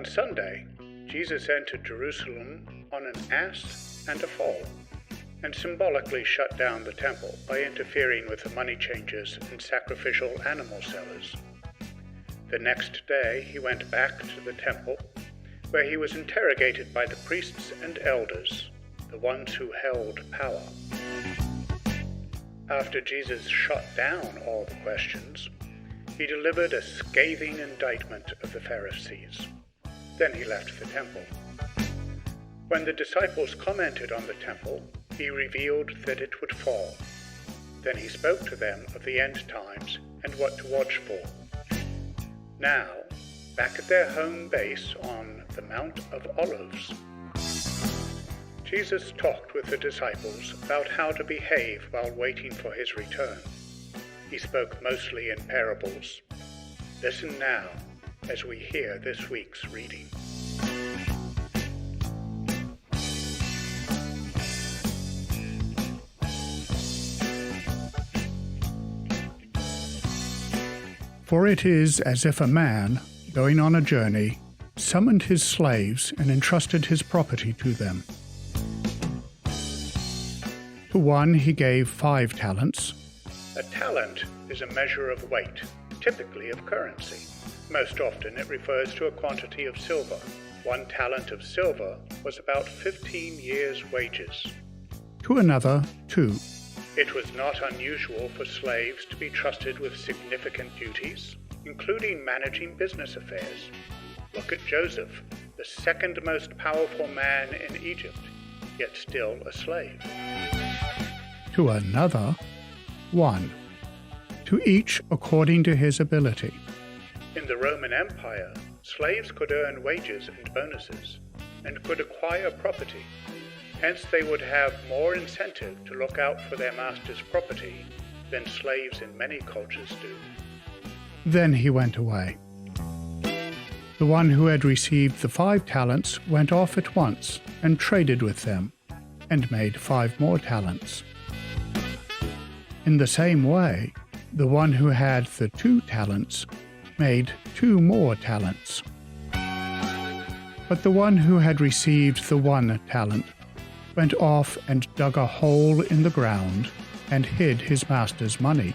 One Sunday, Jesus entered Jerusalem on an ass and a foal, and symbolically shut down the temple by interfering with the money changers and sacrificial animal sellers. The next day he went back to the temple, where he was interrogated by the priests and elders, the ones who held power. After Jesus shut down all the questions, he delivered a scathing indictment of the Pharisees. Then he left the temple. When the disciples commented on the temple, he revealed that it would fall. Then he spoke to them of the end times and what to watch for. Now, back at their home base on the Mount of Olives, Jesus talked with the disciples about how to behave while waiting for his return. He spoke mostly in parables. Listen now as we hear this week's reading. For it is as if a man, going on a journey, summoned his slaves and entrusted his property to them. To one he gave 5 talents. A talent is a measure of weight, typically of currency. Most often it refers to a quantity of silver. 1 talent of silver was about 15 years' wages. To another 2. It was not unusual for slaves to be trusted with significant duties, including managing business affairs. Look at Joseph, the second most powerful man in Egypt, yet still a slave. To another 1. To each according to his ability. In the Roman Empire, slaves could earn wages and bonuses, and could acquire property. Hence they would have more incentive to look out for their master's property than slaves in many cultures do. Then he went away. The one who had received the 5 talents went off at once and traded with them, and made 5 more talents. In the same way, the one who had the 2 talents made 2 more talents. But the one who had received the 1 talent went off and dug a hole in the ground and hid his master's money.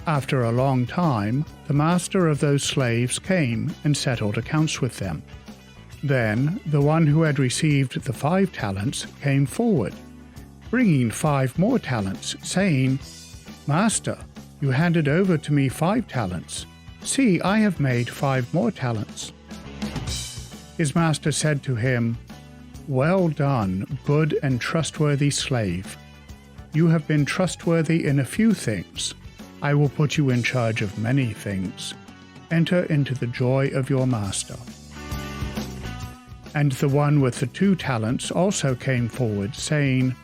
After a long time, the master of those slaves came and settled accounts with them. Then the one who had received the 5 talents came forward, bringing 5 more talents, saying, "Master, you handed over to me 5 talents. See, I have made 5 more talents." His master said to him, "Well done, good and trustworthy slave. You have been trustworthy in a few things. I will put you in charge of many things. Enter into the joy of your master." And the one with the 2 talents also came forward, saying,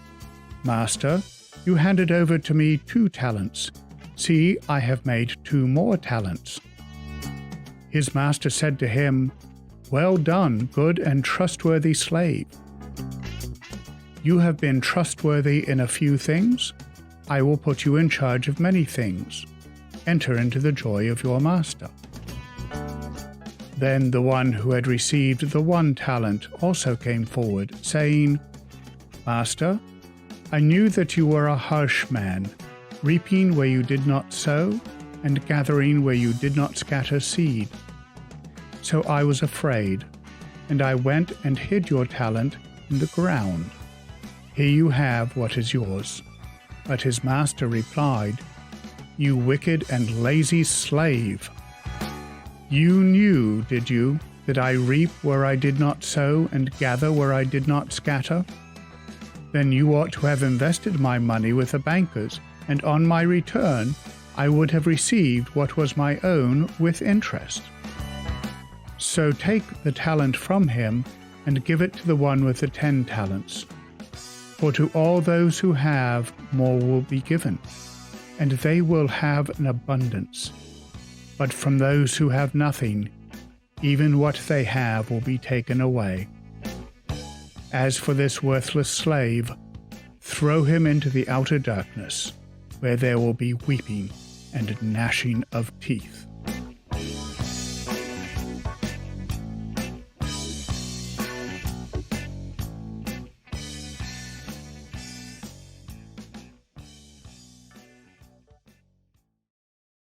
"Master, you handed over to me 2 talents. See, I have made 2 more talents." His master said to him, "Well done, good and trustworthy slave. You have been trustworthy in a few things. I will put you in charge of many things. Enter into the joy of your master." Then the one who had received the 1 talent also came forward, saying, "Master, I knew that you were a harsh man, reaping where you did not sow, and gathering where you did not scatter seed. So I was afraid, and I went and hid your talent in the ground. Here you have what is yours." But his master replied, "You wicked and lazy slave! You knew, did you, that I reap where I did not sow and gather where I did not scatter? Then you ought to have invested my money with the bankers, and on my return I would have received what was my own with interest. So take the talent from him and give it to the one with the 10 talents. For to all those who have, more will be given, and they will have an abundance. But from those who have nothing, even what they have will be taken away. As for this worthless slave, throw him into the outer darkness, where there will be weeping and gnashing of teeth."